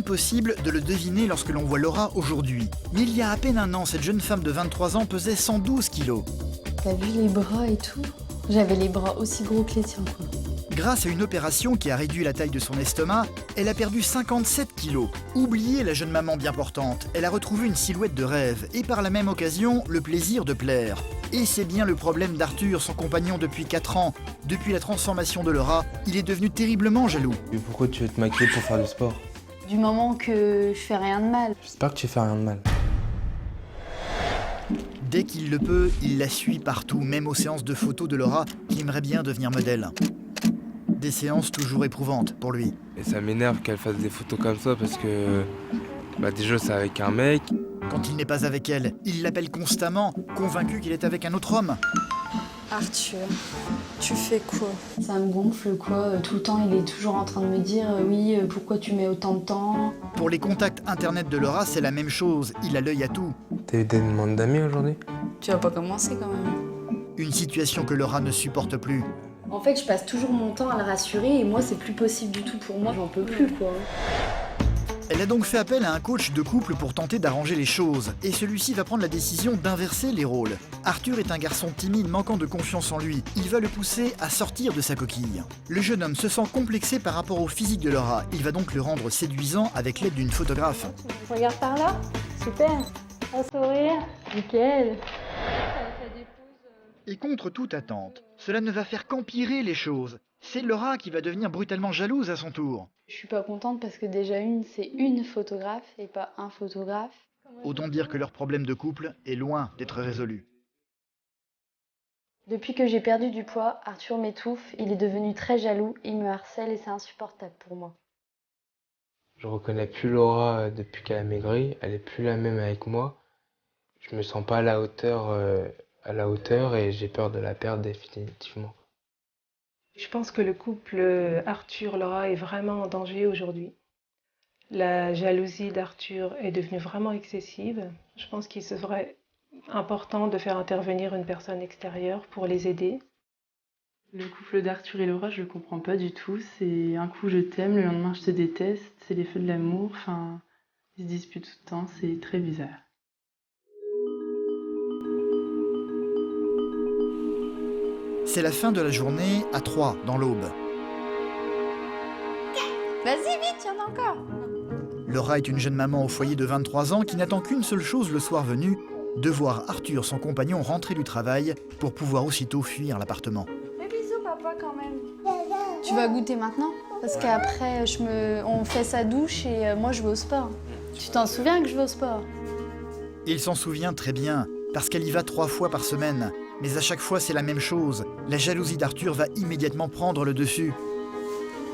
impossible de le deviner lorsque l'on voit Laura aujourd'hui. Mais il y a à peine un an, cette jeune femme de 23 ans pesait 112 kilos. T'as vu les bras et tout? J'avais les bras aussi gros que les tiens, quoi. Grâce à une opération qui a réduit la taille de son estomac, elle a perdu 57 kilos. Oubliez la jeune maman bien portante, elle a retrouvé une silhouette de rêve et par la même occasion, le plaisir de plaire. Et c'est bien le problème d'Arthur, son compagnon depuis 4 ans. Depuis la transformation de Laura, il est devenu terriblement jaloux. Et pourquoi tu veux te maquiller pour faire du sport? Du moment que je fais rien de mal. J'espère que tu fais rien de mal. Dès qu'il le peut, il la suit partout, même aux séances de photos de Laura, qui aimerait bien devenir modèle. Des séances toujours éprouvantes pour lui. Et ça m'énerve qu'elle fasse des photos comme ça parce que déjà c'est avec un mec. Quand il n'est pas avec elle, il l'appelle constamment, convaincu qu'il est avec un autre homme. Arthur, tu fais quoi? Ça me gonfle, quoi. Tout le temps, il est toujours en train de me dire oui, pourquoi tu mets autant de temps? Pour les contacts internet de Laura, c'est la même chose. Il a l'œil à tout. T'as eu des demandes d'amis aujourd'hui? Tu vas pas commencer quand même. Une situation que Laura ne supporte plus. En fait, je passe toujours mon temps à le rassurer et moi, c'est plus possible du tout pour moi. J'en peux plus, quoi. Elle a donc fait appel à un coach de couple pour tenter d'arranger les choses. Et celui-ci va prendre la décision d'inverser les rôles. Arthur est un garçon timide manquant de confiance en lui. Il va le pousser à sortir de sa coquille. Le jeune homme se sent complexé par rapport au physique de Laura. Il va donc le rendre séduisant avec l'aide d'une photographe. Regarde par là. Super. Un sourire. Nickel. Et contre toute attente, cela ne va faire qu'empirer les choses. C'est Laura qui va devenir brutalement jalouse à son tour. Je suis pas contente parce que déjà c'est une photographe et pas un photographe. Autant dire que leur problème de couple est loin d'être résolu. Depuis que j'ai perdu du poids, Arthur m'étouffe, il est devenu très jaloux, il me harcèle et c'est insupportable pour moi. Je reconnais plus Laura depuis qu'elle a maigri. Elle est plus la même avec moi. Je me sens pas à la hauteur et j'ai peur de la perdre définitivement. Je pense que le couple Arthur-Laura est vraiment en danger aujourd'hui. La jalousie d'Arthur est devenue vraiment excessive. Je pense qu'il serait important de faire intervenir une personne extérieure pour les aider. Le couple d'Arthur et Laura, je le comprends pas du tout. C'est un coup je t'aime, le lendemain je te déteste. C'est les feux de l'amour. Enfin, ils se disputent tout le temps. C'est très bizarre. C'est la fin de la journée à 3 dans l'Aube. Vas-y, vite, y'en a encore. Laura est une jeune maman au foyer de 23 ans qui n'attend qu'une seule chose le soir venu, de voir Arthur, son compagnon, rentrer du travail pour pouvoir aussitôt fuir l'appartement. Fais bisous, papa, quand même. Tu vas goûter maintenant? Parce qu'après, on fait sa douche et moi je vais au sport. Tu t'en souviens que je vais au sport? Il s'en souvient très bien, parce qu'elle y va 3 fois par semaine. Mais à chaque fois, c'est la même chose. La jalousie d'Arthur va immédiatement prendre le dessus.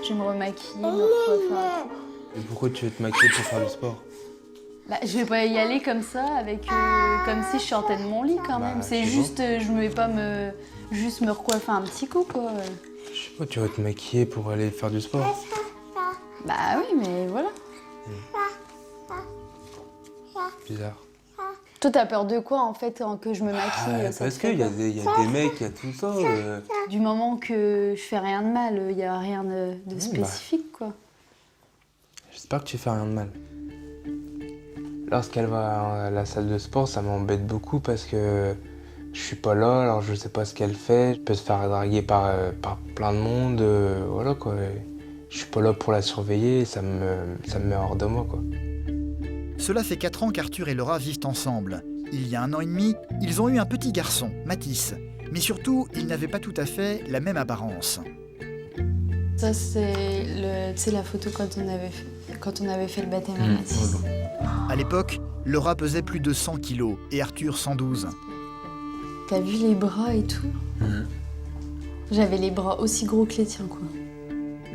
Je vais me remaquiller, me recoiffer. Et pourquoi tu veux te maquiller pour faire du sport? Bah, je vais pas y aller comme ça, avec comme si je sortais de mon lit quand même. C'est tu juste, je ne vais pas juste me recoiffer un petit coup, quoi. Je sais pas, tu veux te maquiller pour aller faire du sport? Bah oui, mais voilà. Bizarre. Toi, t'as peur de quoi, en fait, que je me maquille? Parce qu'il y a des mecs, il y a tout ça. Du moment que je fais rien de mal, il n'y a rien de spécifique, quoi. J'espère que tu fais rien de mal. Lorsqu'elle va à la salle de sport, ça m'embête beaucoup parce que je suis pas là, alors je sais pas ce qu'elle fait. Je peux se faire draguer par plein de monde, voilà quoi. Je suis pas là pour la surveiller, ça me met hors de moi, quoi. Cela fait 4 ans qu'Arthur et Laura vivent ensemble. Il y a 1 an et demi, ils ont eu un petit garçon, Mathis. Mais surtout, ils n'avaient pas tout à fait la même apparence. Ça, c'est la photo quand on avait fait le baptême à Mathis. À l'époque, Laura pesait plus de 100 kilos et Arthur 112. T'as vu les bras et tout? J'avais les bras aussi gros que les tiens, quoi.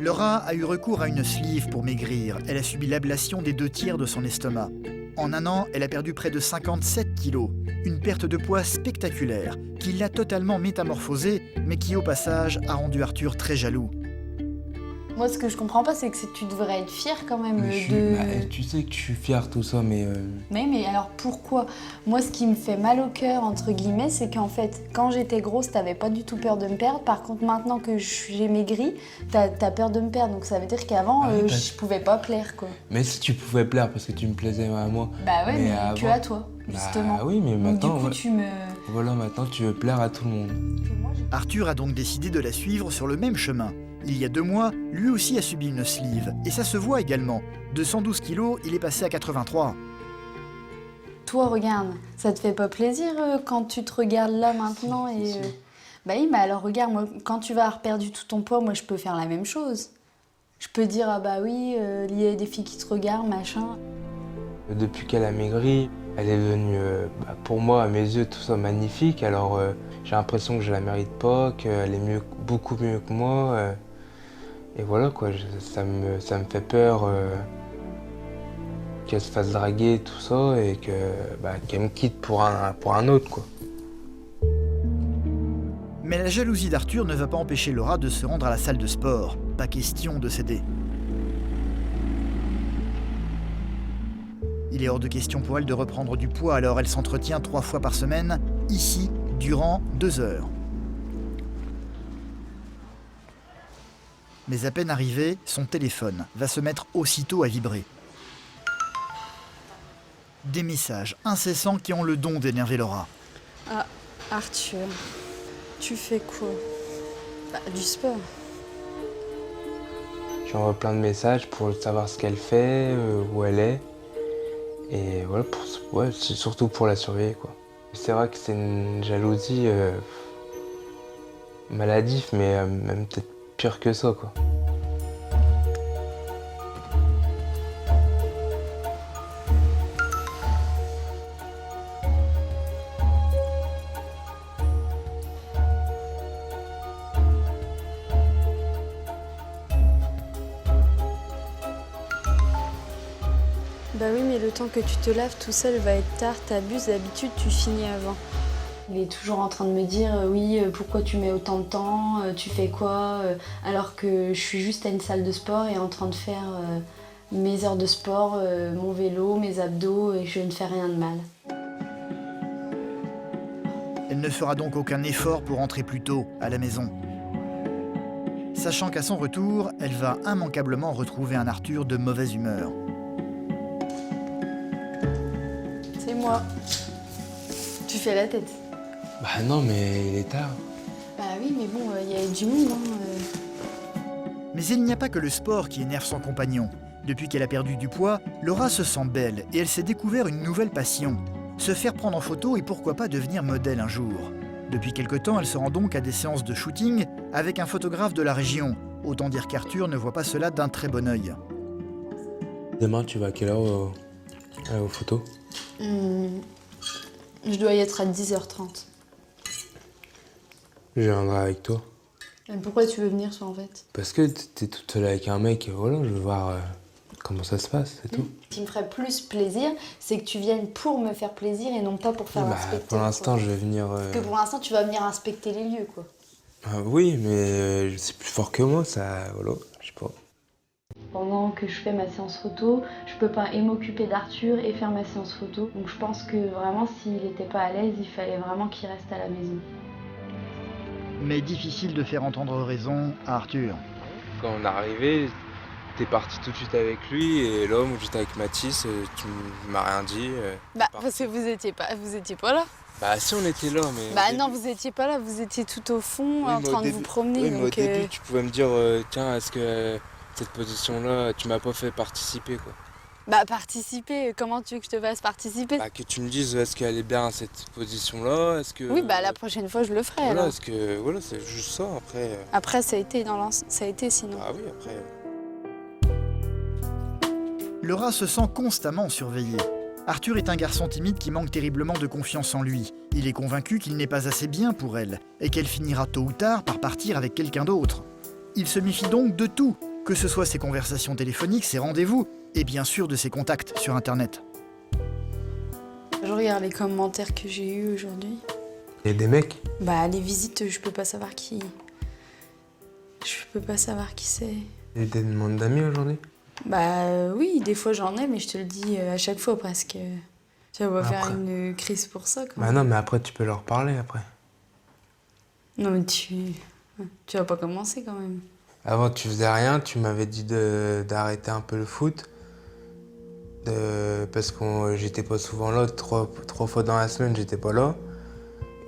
Laura a eu recours à une sleeve pour maigrir. Elle a subi l'ablation des 2 tiers de son estomac. En 1 an, elle a perdu près de 57 kilos. Une perte de poids spectaculaire qui l'a totalement métamorphosée, mais qui au passage a rendu Arthur très jaloux. Moi, ce que je comprends pas, c'est que tu devrais être fière quand même Mais tu sais que je suis fier, tout ça, mais... Mais alors pourquoi? Moi, ce qui me fait mal au cœur, entre guillemets, c'est qu'en fait, quand j'étais grosse, t'avais pas du tout peur de me perdre. Par contre, maintenant que j'ai maigri, t'as peur de me perdre. Donc ça veut dire qu'avant, je pouvais pas plaire, quoi. Mais si tu pouvais plaire parce que tu me plaisais à moi... Bah ouais, mais avant... que à toi, justement. Bah oui, mais maintenant... Donc du coup, Voilà, maintenant tu veux plaire à tout le monde. Arthur a donc décidé de la suivre sur le même chemin. Il y a 2 mois, lui aussi a subi une sleeve, et ça se voit également. De 112 kilos, il est passé à 83. Toi, regarde, ça te fait pas plaisir quand tu te regardes là maintenant et... Bah oui, mais alors regarde, moi, quand tu vas avoir perdu tout ton poids, moi je peux faire la même chose. Je peux dire, ah bah oui, il y a des filles qui te regardent, machin. Depuis qu'elle a maigri, elle est devenue, pour moi, à mes yeux, tout ça magnifique. Alors j'ai l'impression que je la mérite pas, qu'elle est beaucoup mieux que moi. Et voilà quoi, ça me fait peur qu'elle se fasse draguer, tout ça, et qu'elle me quitte pour un autre quoi. Mais la jalousie d'Arthur ne va pas empêcher Laura de se rendre à la salle de sport. Pas question de céder. Il est hors de question pour elle de reprendre du poids, alors elle s'entretient 3 fois par semaine, ici, durant 2 heures. Mais à peine arrivé, son téléphone va se mettre aussitôt à vibrer. Des messages incessants qui ont le don d'énerver Laura. Ah, Arthur, tu fais quoi? Bah, du sport. J'envoie plein de messages pour savoir ce qu'elle fait, où elle est. Et voilà, c'est surtout pour la surveiller quoi. C'est vrai que c'est une jalousie maladive, mais même peut-être pire que ça quoi. Bah oui, mais le temps que tu te laves tout seul va être tard, t'abuses, d'habitude tu finis avant. Il est toujours en train de me dire oui, pourquoi tu mets autant de temps, tu fais quoi, alors que je suis juste à une salle de sport et en train de faire mes heures de sport, mon vélo, mes abdos et je ne fais rien de mal. Elle ne fera donc aucun effort pour rentrer plus tôt à la maison. Sachant qu'à son retour, elle va immanquablement retrouver un Arthur de mauvaise humeur. C'est moi. Tu fais la tête. Bah non, mais il est tard. Bah oui, mais bon, il y a du monde. Mais il n'y a pas que le sport qui énerve son compagnon. Depuis qu'elle a perdu du poids, Laura se sent belle et elle s'est découvert une nouvelle passion. Se faire prendre en photo et pourquoi pas devenir modèle un jour. Depuis quelque temps, elle se rend donc à des séances de shooting avec un photographe de la région. Autant dire qu'Arthur ne voit pas cela d'un très bon œil. Demain, tu vas à quelle heure aux photos? Je dois y être à 10h30. Je viendrai avec toi. Mais pourquoi tu veux venir, toi, en fait? Parce que t'es toute seule avec un mec, et voilà, je veux voir comment ça se passe, c'est tout. Ce qui me ferait plus plaisir, c'est que tu viennes pour me faire plaisir et non pas pour faire inspecter. Pour l'instant, je vais venir... Parce que pour l'instant, tu vas venir inspecter les lieux, quoi. Oui, mais c'est plus fort que moi, ça... Voilà, je sais pas. Pendant que je fais ma séance photo, je peux pas et m'occuper d'Arthur et faire ma séance photo. Donc je pense que vraiment, s'il n'était pas à l'aise, il fallait vraiment qu'il reste à la maison. Mais difficile de faire entendre raison à Arthur. Quand on est arrivé, t'es parti tout de suite avec lui, et là, moi j'étais avec Mathis, tu m'as rien dit. Bah, parce que vous étiez pas là. Bah si, on était là, mais... Bah non, vous étiez pas là, vous étiez tout au fond en train de vous promener. Oui, mais au donc, début, tu pouvais me dire, tiens, est-ce que cette position-là, tu m'as pas fait participer, quoi. Bah participer, comment tu veux que je te fasse participer? Bah que tu me dises, est-ce qu'elle est bien à cette position-là, est-ce que... Oui, bah la prochaine fois je le ferai. Voilà, alors. est-ce que... Voilà, c'est juste ça, après... Après ça a été sinon. Ah oui, après... Laura se sent constamment surveillée. Arthur est un garçon timide qui manque terriblement de confiance en lui. Il est convaincu qu'il n'est pas assez bien pour elle et qu'elle finira tôt ou tard par partir avec quelqu'un d'autre. Il se méfie donc de tout, que ce soit ses conversations téléphoniques, ses rendez-vous et bien sûr de ses contacts sur Internet. Je regarde les commentaires que j'ai eus aujourd'hui. Il y a des mecs? Bah les visites, je peux pas savoir qui. Je peux pas savoir qui c'est. Et des demandes d'amis aujourd'hui? Bah oui, des fois j'en ai, mais je te le dis à chaque fois presque. Tu vas pas faire Après. une crise pour ça, quand Bah même. non, mais après, tu peux leur parler après. Non, mais tu vas pas commencer quand même. Avant, tu faisais rien, tu m'avais dit d'arrêter un peu le foot. Parce que j'étais pas souvent là, trois fois dans la semaine, j'étais pas là.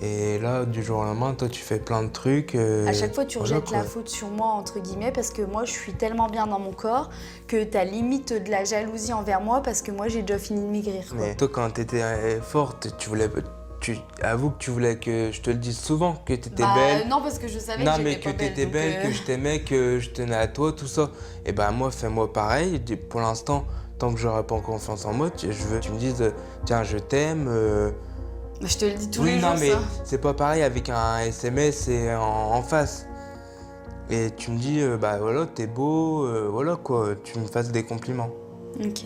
Et là, du jour au lendemain, toi, tu fais plein de trucs. À chaque fois, tu voilà, rejettes la quoi. faute sur moi, entre guillemets, parce que moi, je suis tellement bien dans mon corps que t'as limite de la jalousie envers moi parce que moi, j'ai déjà fini de maigrir, quoi. Mais toi, quand t'étais forte, tu avoues que tu voulais que je te le dise souvent, que t'étais belle. Non, parce que je savais Non, que mais j'étais que pas belle. t'étais donc, belle, que je t'aimais, que je tenais à toi, tout ça. Et ben moi, fais-moi pareil. Pour l'instant, tant que j'aurai pas confiance en moi, je veux que tu me dises, tiens, je t'aime. Je te le dis tous Oui, les non, jours, mais ça. c'est pas pareil avec un SMS et en face. Et tu me dis, bah voilà, t'es beau, voilà quoi, tu me fasses des compliments. Ok.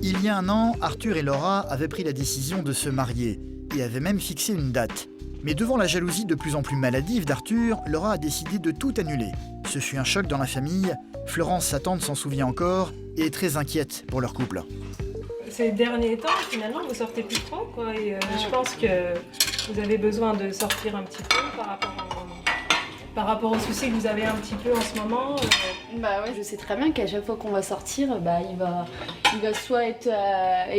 Il y a un an, Arthur et Laura avaient pris la décision de se marier et avaient même fixé une date. Mais devant la jalousie de plus en plus maladive d'Arthur, Laura a décidé de tout annuler. Ce fut un choc dans la famille. Florence, sa tante, s'en souvient encore et est très inquiète pour leur couple. Ces derniers temps, finalement, vous sortez plus trop, quoi. Et je pense que vous avez besoin de sortir un petit peu par rapport aux soucis que vous avez un petit peu en ce moment. Bah ouais, je sais très bien qu'à chaque fois qu'on va sortir, bah il va soit être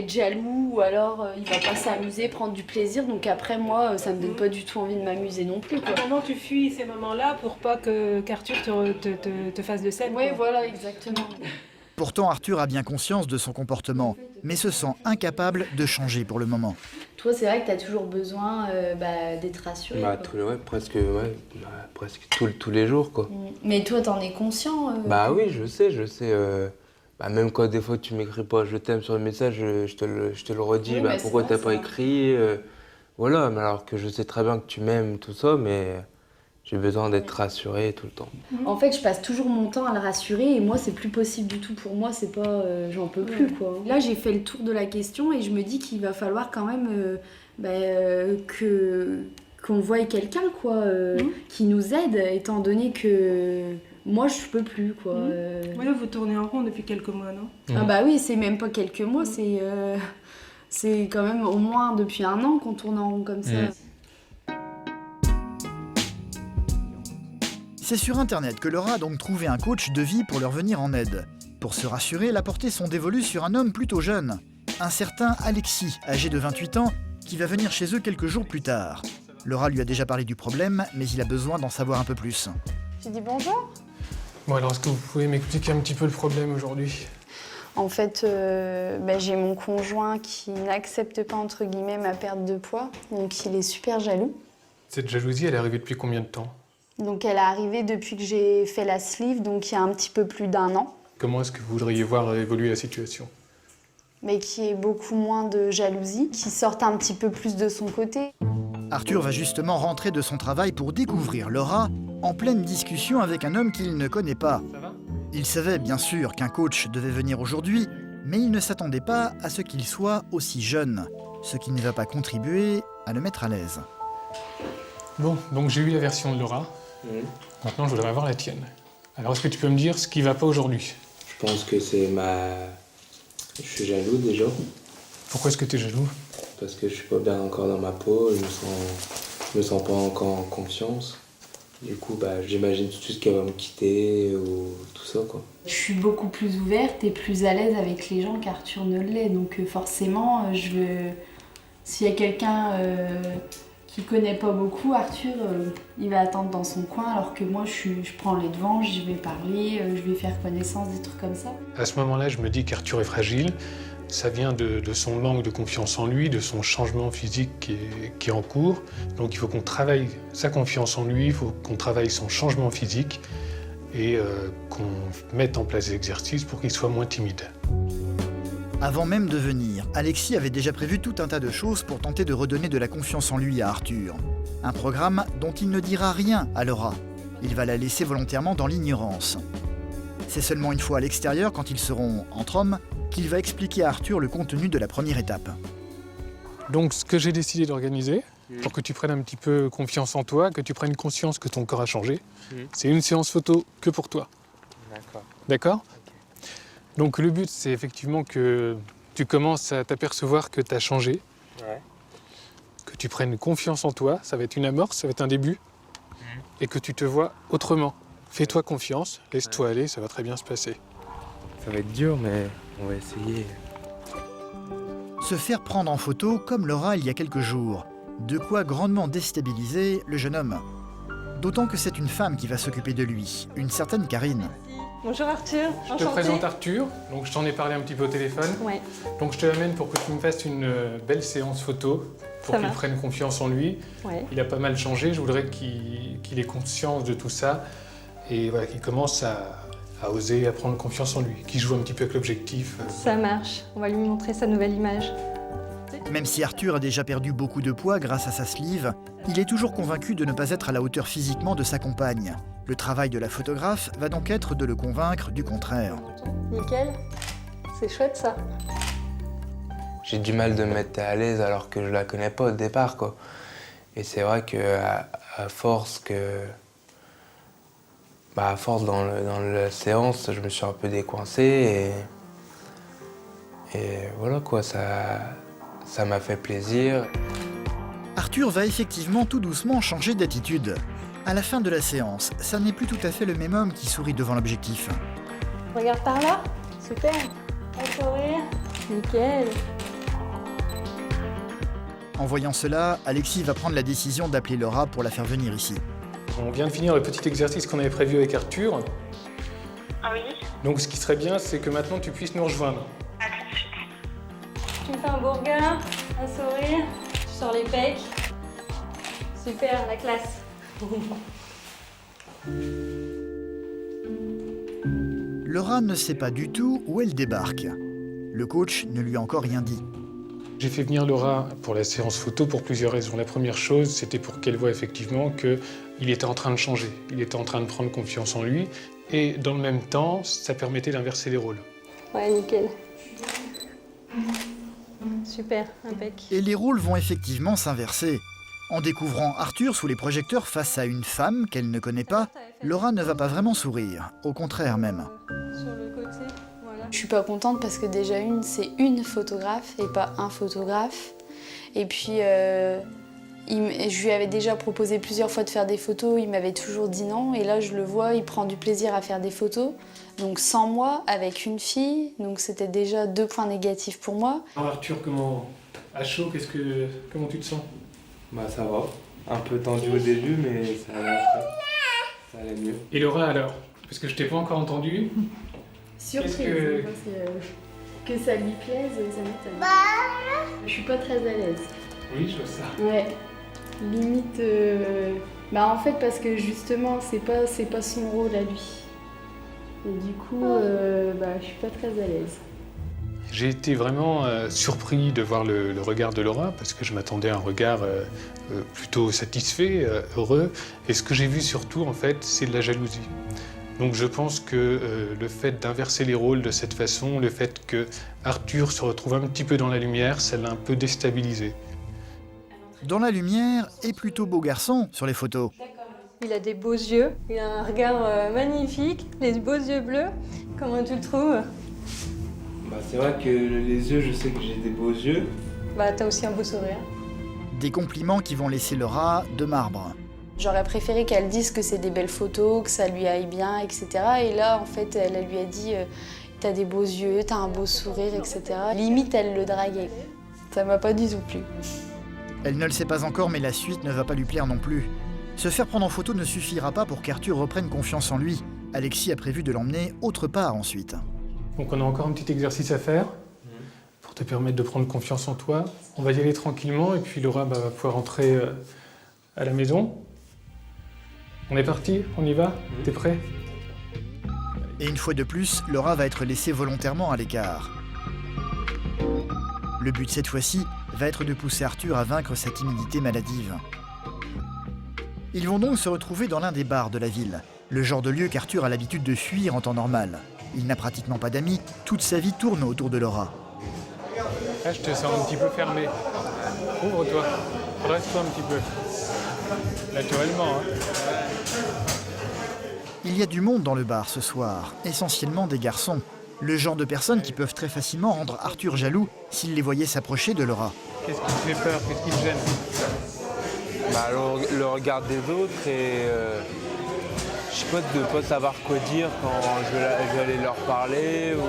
jaloux ou alors il va pas s'amuser, prendre du plaisir. Donc après moi, ça me donne pas du tout envie de m'amuser non plus, quoi. Comment tu fuis ces moments-là pour pas qu'Arthur te fasse de scène, Ouais, quoi. voilà, exactement. Pourtant, Arthur a bien conscience de son comportement, mais se sent incapable de changer pour le moment. Toi, c'est vrai que t'as toujours besoin d'être rassuré. Bah, quoi. presque tous les jours, quoi. Mais toi, t'en es conscient Bah oui, je sais. Bah, même quand des fois tu m'écris pas je t'aime sur le message, je te le redis, Oui, bah mais pourquoi c'est t'as vrai, pas ça. écrit voilà, mais alors que je sais très bien que tu m'aimes, tout ça, mais j'ai besoin d'être rassuré tout le temps. En fait, je passe toujours mon temps à le rassurer et moi, c'est plus possible du tout pour moi. C'est pas, j'en peux plus, quoi. Là, j'ai fait le tour de la question et je me dis qu'il va falloir quand même qu'on voie quelqu'un, quoi, qui nous aide, étant donné que moi, je peux plus, quoi. Oui, vous tournez en rond depuis quelques mois, non? Ah bah oui, c'est même pas quelques mois, c'est quand même au moins depuis 1 an qu'on tourne en rond comme ça. C'est sur Internet que Laura a donc trouvé un coach de vie pour leur venir en aide. Pour se rassurer, elle a porté son dévolu sur un homme plutôt jeune, un certain Alexis, âgé de 28 ans, qui va venir chez eux quelques jours plus tard. Laura lui a déjà parlé du problème, mais il a besoin d'en savoir un peu plus. Tu dis bonjour? Bon alors, est-ce que vous pouvez m'expliquer un petit peu le problème aujourd'hui? En fait, j'ai mon conjoint qui n'accepte pas, entre guillemets, ma perte de poids. Donc, il est super jaloux. Cette jalousie, elle est arrivée depuis combien de temps? Donc, elle est arrivée depuis que j'ai fait la sleeve, donc il y a un petit peu plus d'1 an. Comment est-ce que vous voudriez voir évoluer la situation? Mais qui est beaucoup moins de jalousie, qui sorte un petit peu plus de son côté. Arthur va justement rentrer de son travail pour découvrir Laura en pleine discussion avec un homme qu'il ne connaît pas. Ça va? Il savait bien sûr qu'un coach devait venir aujourd'hui, mais il ne s'attendait pas à ce qu'il soit aussi jeune, ce qui ne va pas contribuer à le mettre à l'aise. Bon, donc j'ai eu la version de Laura. Maintenant, je voudrais avoir la tienne. Alors, est-ce que tu peux me dire ce qui va pas aujourd'hui? Je pense que je suis jaloux déjà, Pourquoi est-ce que tu es jaloux? parce que je suis pas bien encore dans ma peau, je me sens pas encore en confiance. Du coup, bah, j'imagine tout de suite qu'elle va me quitter ou tout ça, quoi. Je suis beaucoup plus ouverte et plus à l'aise avec les gens qu'Arthur ne l'est. Donc forcément, s'il y a quelqu'un qui connaît pas beaucoup, Arthur, il va attendre dans son coin, alors que moi, je prends les devants, je vais parler, je vais faire connaissance, des trucs comme ça. À ce moment-là, je me dis qu'Arthur est fragile. Ça vient de son manque de confiance en lui, de son changement physique qui est en cours. Donc il faut qu'on travaille sa confiance en lui, il faut qu'on travaille son changement physique et qu'on mette en place des exercices pour qu'il soit moins timide. Avant même de venir, Alexis avait déjà prévu tout un tas de choses pour tenter de redonner de la confiance en lui à Arthur. Un programme dont il ne dira rien à Laura. Il va la laisser volontairement dans l'ignorance. C'est seulement une fois à l'extérieur, quand ils seront entre hommes, qu'il va expliquer à Arthur le contenu de la première étape. Donc ce que j'ai décidé d'organiser, pour que tu prennes un petit peu confiance en toi, que tu prennes conscience que ton corps a changé, c'est une séance photo que pour toi. D'accord. D'accord ? Donc le but, c'est effectivement que tu commences à t'apercevoir que tu as changé, Ouais. que tu prennes confiance en toi, ça va être une amorce, ça va être un début, et que tu te vois autrement. Fais-toi confiance, laisse-toi aller, ça va très bien se passer. Ça va être dur, mais on va essayer. Se faire prendre en photo comme Laura il y a quelques jours. De quoi grandement déstabiliser le jeune homme. D'autant que c'est une femme qui va s'occuper de lui, une certaine Karine. Bonjour Arthur, Je te présente Arthur, donc je t'en ai parlé un petit peu au téléphone. Ouais. Donc je te l'amène pour que tu me fasses une belle séance photo, pour Ça qu'il marche. prenne confiance en lui. Ouais. Il a pas mal changé, je voudrais qu'il ait conscience de tout ça et voilà, qu'il commence à oser, à prendre confiance en lui, qu'il joue un petit peu avec l'objectif. Ça marche, on va lui montrer sa nouvelle image. Même si Arthur a déjà perdu beaucoup de poids grâce à sa sleeve, il est toujours convaincu de ne pas être à la hauteur physiquement de sa compagne. Le travail de la photographe va donc être de le convaincre du contraire. Nickel, c'est chouette ça. J'ai du mal de me mettre à l'aise alors que je la connais pas au départ, quoi. Et c'est vrai que à force dans la séance, je me suis un peu décoincé et voilà quoi, ça m'a fait plaisir. Arthur va effectivement tout doucement changer d'attitude. À la fin de la séance, ça n'est plus tout à fait le même homme qui sourit devant l'objectif. Regarde par là, super. Un sourire, nickel. En voyant cela, Alexis va prendre la décision d'appeler Laura pour la faire venir ici. On vient de finir le petit exercice qu'on avait prévu avec Arthur. Ah oui. Donc ce qui serait bien, c'est que maintenant tu puisses nous rejoindre. Tu me fais un beau regard, un sourire, tu sors les pecs. Super, la classe. Laura ne sait pas du tout où elle débarque. Le coach ne lui a encore rien dit. J'ai fait venir Laura pour la séance photo pour plusieurs raisons. La première chose, c'était pour qu'elle voie effectivement qu'il était en train de changer. Il était en train de prendre confiance en lui. Et dans le même temps, ça permettait d'inverser les rôles. Ouais, nickel. Super, impec. Et les rôles vont effectivement s'inverser. En découvrant Arthur sous les projecteurs face à une femme qu'elle ne connaît pas, Laura ne va pas vraiment sourire, au contraire même. Sur le côté, voilà. Je suis pas contente parce que déjà c'est une photographe et pas un photographe. Et puis je lui avais déjà proposé plusieurs fois de faire des photos, il m'avait toujours dit non. Et là je le vois, il prend du plaisir à faire des photos. Donc sans moi, avec une fille, donc c'était déjà 2 points négatifs pour moi. Alors Arthur, à chaud, comment tu te sens ? Bah ça va, un peu tendu au début, mais ça allait après. Ça allait mieux. Et Laura alors ? Parce que je t'ai pas encore entendu. Surprise, Qu'est-ce que ça lui plaise, ça m'étonne. Je suis pas très à l'aise. Oui, je vois ça. Ouais, limite, en fait parce que justement c'est pas son rôle à lui. Et du coup, je suis pas très à l'aise. J'ai été vraiment surpris de voir le regard de Laura, parce que je m'attendais à un regard plutôt satisfait, heureux. Et ce que j'ai vu surtout, en fait, c'est de la jalousie. Donc je pense que le fait d'inverser les rôles de cette façon, le fait que Arthur se retrouve un petit peu dans la lumière, ça l'a un peu déstabilisé. Dans la lumière et plutôt beau garçon sur les photos. Il a des beaux yeux, il a un regard magnifique, les beaux yeux bleus. Comment tu le trouves? Bah c'est vrai que les yeux, je sais que j'ai des beaux yeux. Bah t'as aussi un beau sourire. Des compliments qui vont laisser Laura de marbre. J'aurais préféré qu'elle dise que c'est des belles photos, que ça lui aille bien, etc. Et là, en fait, elle lui a dit t'as des beaux yeux, t'as un beau sourire, etc. Limite, elle le draguait. Ça m'a pas du tout plu. Elle ne le sait pas encore, mais la suite ne va pas lui plaire non plus. Se faire prendre en photo ne suffira pas pour qu'Arthur reprenne confiance en lui. Alexis a prévu de l'emmener autre part ensuite. Donc on a encore un petit exercice à faire pour te permettre de prendre confiance en toi. On va y aller tranquillement et puis Laura va pouvoir rentrer à la maison. On est parti? On y va? T'es prêt? Et une fois de plus, Laura va être laissée volontairement à l'écart. Le but cette fois-ci va être de pousser Arthur à vaincre sa timidité maladive. Ils vont donc se retrouver dans l'un des bars de la ville, le genre de lieu qu'Arthur a l'habitude de fuir en temps normal. Il n'a pratiquement pas d'amis, toute sa vie tourne autour de Laura. Là, je te sens un petit peu fermé. Ouvre-toi. Redresse-toi un petit peu. Naturellement. Il y a du monde dans le bar ce soir, essentiellement des garçons. Le genre de personnes qui peuvent très facilement rendre Arthur jaloux s'il les voyait s'approcher de Laura. Qu'est-ce qui te fait peur? Qu'est-ce qui te gêne? Bah, le regard des autres et je sais pas, de pas savoir quoi dire quand je vais aller leur parler ou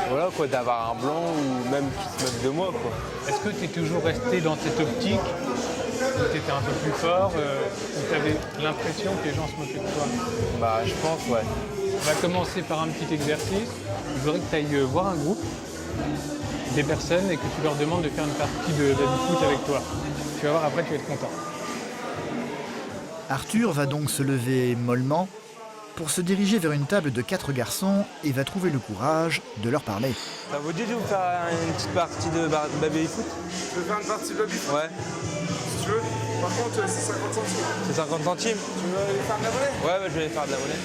voilà quoi, d'avoir un blanc ou même qu'ils se moquent de moi quoi. Est-ce que tu es toujours resté dans cette optique où tu étais un peu plus fort, où tu avais l'impression que les gens se moquaient de toi? Bah je pense ouais. On va commencer par un petit exercice. Je voudrais que tu ailles voir un groupe, des personnes, et que tu leur demandes de faire une partie de baby-foot avec toi. Tu vas voir, après, tu vas être content. Arthur va donc se lever mollement pour se diriger vers une table de 4 garçons et va trouver le courage de leur parler. Ça vous dit de vous faire une petite partie de baby-foot? Tu veux faire une partie de baby-foot? Ouais. Si tu veux. Par contre, c'est 50 centimes. C'est 50 centimes? Tu veux aller faire de la monnaie? Ouais, je vais aller faire de la monnaie.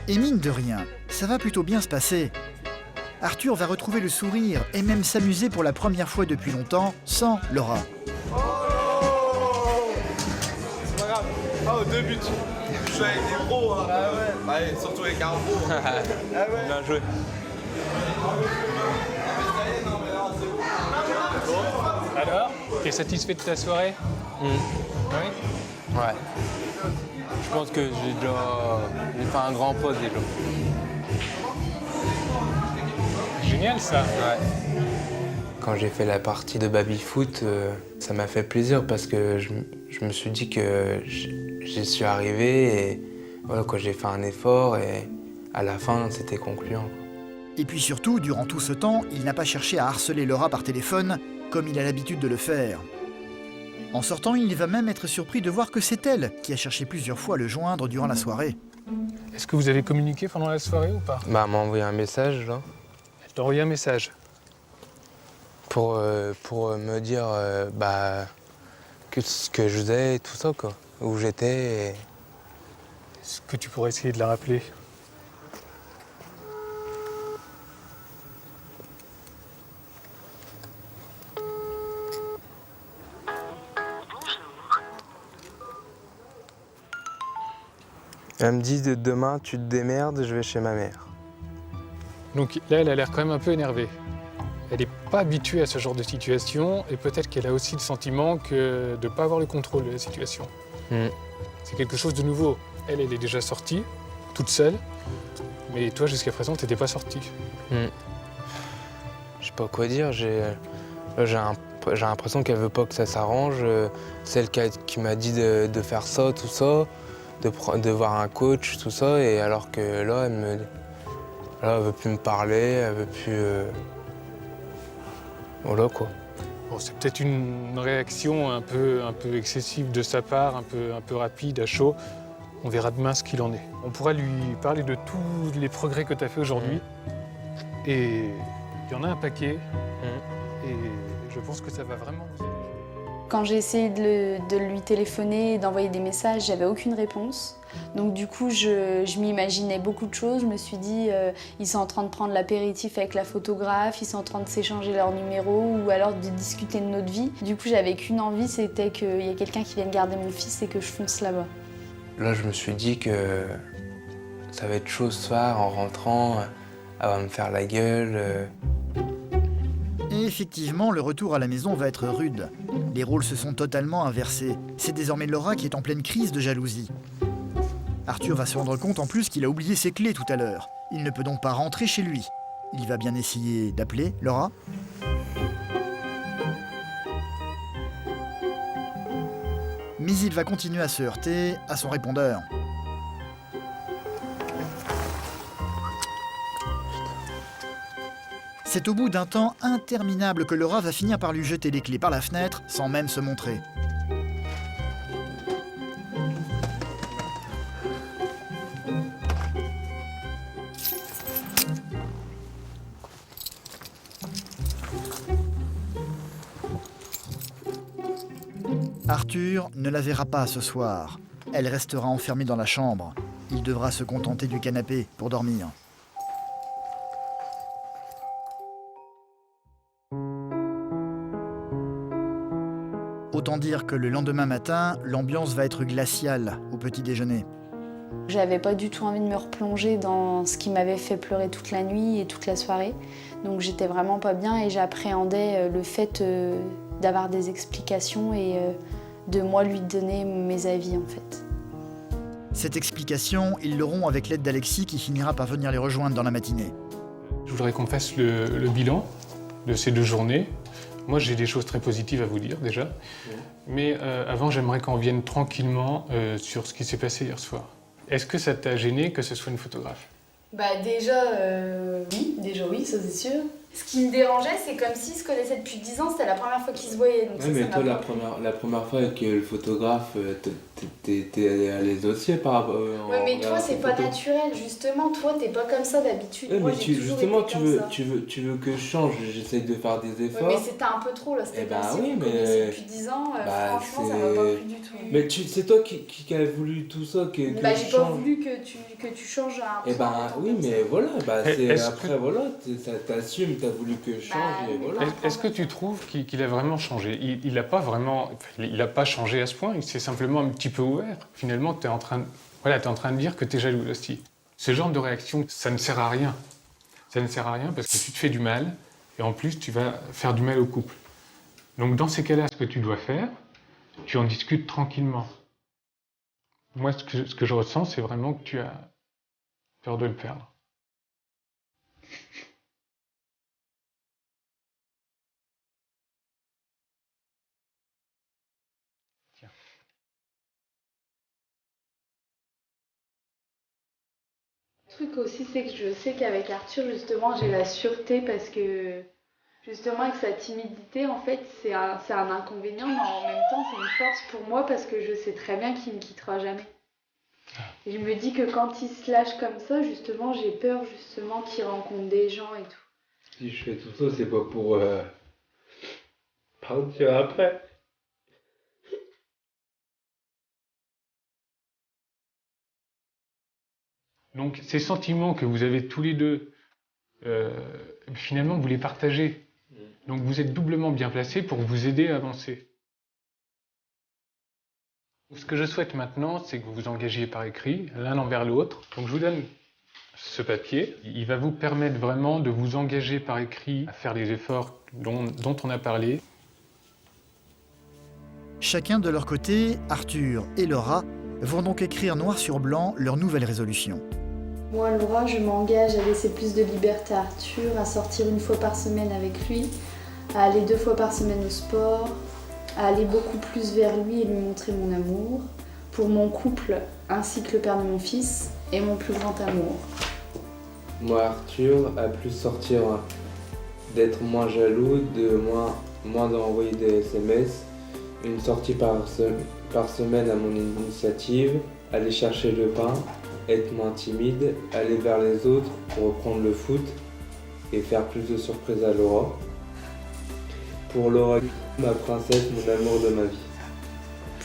Et mine de rien, ça va plutôt bien se passer. Arthur va retrouver le sourire et même s'amuser pour la première fois depuis longtemps sans Laura. C'est pas grave. Oh, 2 buts. Je suis avec des pros. Hein. Ah ouais. Allez, surtout avec un pro. Ah ouais. Bien joué. Alors, tu es satisfait de ta soirée? Oui. Ouais. Je pense que j'ai fait un grand poste déjà. Génial ça. Ouais. Quand j'ai fait la partie de baby-foot, ça m'a fait plaisir parce que je me suis dit que j'y suis arrivé et voilà quoi, j'ai fait un effort et à la fin c'était concluant. Et puis surtout, durant tout ce temps, il n'a pas cherché à harceler Laura par téléphone comme il a l'habitude de le faire. En sortant, il va même être surpris de voir que c'est elle qui a cherché plusieurs fois à le joindre durant la soirée. Est-ce que vous avez communiqué pendant la soirée ou pas? Bah elle m'a envoyé un message là. Elle t'a envoyé un message. Pour me dire ce que je faisais et tout ça quoi, où j'étais. Est-ce que tu pourrais essayer de la rappeler? Elle me dit demain tu te démerdes, je vais chez ma mère. Donc là, elle a l'air quand même un peu énervée. Elle n'est pas habituée à ce genre de situation et peut-être qu'elle a aussi le sentiment de ne pas avoir le contrôle de la situation. C'est quelque chose de nouveau. Elle est déjà sortie, toute seule, mais toi, jusqu'à présent, tu n'étais pas sortie. Je sais pas quoi dire, j'ai l'impression qu'elle veut pas que ça s'arrange. Celle qui m'a dit de faire ça, tout ça, de voir un coach, tout ça, et alors que là, elle veut plus me parler, elle veut plus... Voilà quoi. Bon, c'est peut-être une réaction un peu excessive de sa part, un peu rapide, à chaud. On verra demain ce qu'il en est. On pourra lui parler de tous les progrès que tu as fait aujourd'hui. Et il y en a un paquet. Et je pense que ça va vraiment vous aider. Quand j'ai essayé de lui téléphoner et d'envoyer des messages, j'avais aucune réponse. Donc du coup, je m'imaginais beaucoup de choses. Je me suis dit, ils sont en train de prendre l'apéritif avec la photographe, ils sont en train de s'échanger leurs numéros ou alors de discuter de notre vie. Du coup, j'avais qu'une envie, c'était qu'il y ait quelqu'un qui vienne garder mon fils et que je fonce là-bas. Là, je me suis dit que ça va être chaud ce soir en rentrant, elle va me faire la gueule. Et effectivement, le retour à la maison va être rude. Les rôles se sont totalement inversés. C'est désormais Laura qui est en pleine crise de jalousie. Arthur va se rendre compte en plus qu'il a oublié ses clés tout à l'heure. Il ne peut donc pas rentrer chez lui. Il va bien essayer d'appeler Laura. Mais il va continuer à se heurter à son répondeur. C'est au bout d'un temps interminable que Laura va finir par lui jeter les clés par la fenêtre sans même se montrer. Arthur ne la verra pas ce soir. Elle restera enfermée dans la chambre. Il devra se contenter du canapé pour dormir. Autant dire que le lendemain matin, l'ambiance va être glaciale au petit déjeuner. J'avais pas du tout envie de me replonger dans ce qui m'avait fait pleurer toute la nuit et toute la soirée. Donc j'étais vraiment pas bien et j'appréhendais le fait d'avoir des explications et de moi lui donner mes avis en fait. Cette explication, ils l'auront avec l'aide d'Alexis qui finira par venir les rejoindre dans la matinée. Je voudrais qu'on fasse le bilan de ces 2 journées. Moi, j'ai des choses très positives à vous dire déjà. Mais avant, j'aimerais qu'on vienne tranquillement sur ce qui s'est passé hier soir. Est-ce que ça t'a gêné que ce soit une photographe? Déjà oui, ça c'est sûr. Ce qui me dérangeait, c'est comme s'ils se connaissaient depuis 10 ans, c'était la première fois qu'ils se voyaient. Donc Ouais, mais toi, la première fois avec le photographe, t'es à l'aise aussi par rapport. Ouais, mais toi, c'est pas naturel, justement. Toi, t'es pas comme ça d'habitude. Ouais, Moi, mais j'ai toujours justement, été comme ça. tu veux que je change, j'essaye de faire des efforts. Ouais, mais c'était un peu trop là, c'était comme si oui, vous connaissiez depuis 10 ans. Franchement, ça m'a pas plu du tout. Mais c'est toi qui as voulu tout ça, que j'ai je pas change. voulu que tu changes un peu. Oui, mais voilà, Est-ce après, que- voilà, t'assumes, t'as voulu que je change, et voilà. Est-ce que tu trouves qu'il a vraiment changé? Il n'a pas vraiment, il a pas changé à ce point. Il s'est simplement un petit peu ouvert. Finalement, t'es en train de dire que t'es jaloux aussi. Ce genre de réaction, ça ne sert à rien. Ça ne sert à rien parce que tu te fais du mal et en plus, tu vas faire du mal au couple. Donc, dans ces cas-là, ce que tu dois faire, tu en discutes tranquillement. Moi, ce que je ressens, c'est vraiment que tu as peur de le perdre. Le truc aussi, c'est que je sais qu'avec Arthur, justement, j'ai la sûreté parce que, justement, avec sa timidité, en fait, c'est un inconvénient, mais en même temps, c'est une force pour moi parce que je sais très bien qu'il ne me quittera jamais. Et je me dis que quand il se lâche comme ça, justement, j'ai peur, justement, qu'il rencontre des gens et tout. Si je fais tout ça, c'est pas pour partir après. Donc ces sentiments que vous avez tous les deux, finalement vous les partagez. Donc vous êtes doublement bien placés pour vous aider à avancer. Ce que je souhaite maintenant, c'est que vous vous engagiez par écrit, l'un envers l'autre. Donc je vous donne ce papier. Il va vous permettre vraiment de vous engager par écrit à faire les efforts dont on a parlé. Chacun de leur côté, Arthur et Laura vont donc écrire noir sur blanc leur nouvelle résolution. Moi, Laura, je m'engage à laisser plus de liberté à Arthur, à sortir 1 fois par semaine avec lui, à aller 2 fois par semaine au sport, à aller beaucoup plus vers lui et lui montrer mon amour, pour mon couple ainsi que le père de mon fils et mon plus grand amour. Moi, Arthur, à plus sortir, d'être moins jaloux, de moins d'envoyer des SMS, une sortie par semaine à mon initiative, aller chercher le pain, être moins timide, aller vers les autres pour reprendre le foot et faire plus de surprises à Laura. Pour Laura, ma princesse, mon amour de ma vie.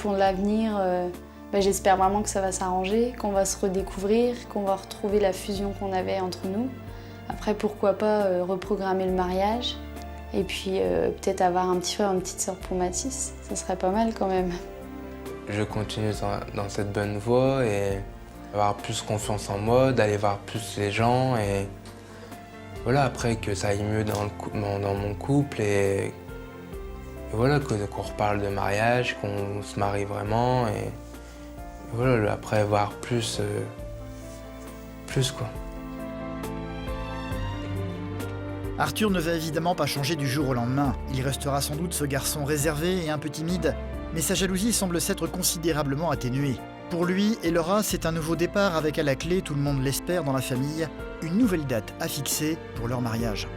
Pour l'avenir, j'espère vraiment que ça va s'arranger, qu'on va se redécouvrir, qu'on va retrouver la fusion qu'on avait entre nous. Après, pourquoi pas reprogrammer le mariage et puis peut-être avoir un petit frère, une petite sœur pour Mathis. Ça serait pas mal quand même. Je continue dans cette bonne voie et avoir plus confiance en moi, d'aller voir plus les gens et voilà, après que ça aille mieux dans mon couple et voilà, qu'on reparle de mariage, qu'on se marie vraiment et voilà, après voir plus quoi. Arthur ne va évidemment pas changer du jour au lendemain. Il restera sans doute ce garçon réservé et un peu timide, mais sa jalousie semble s'être considérablement atténuée. Pour lui et Laura, c'est un nouveau départ avec à la clé, tout le monde l'espère dans la famille, une nouvelle date à fixer pour leur mariage.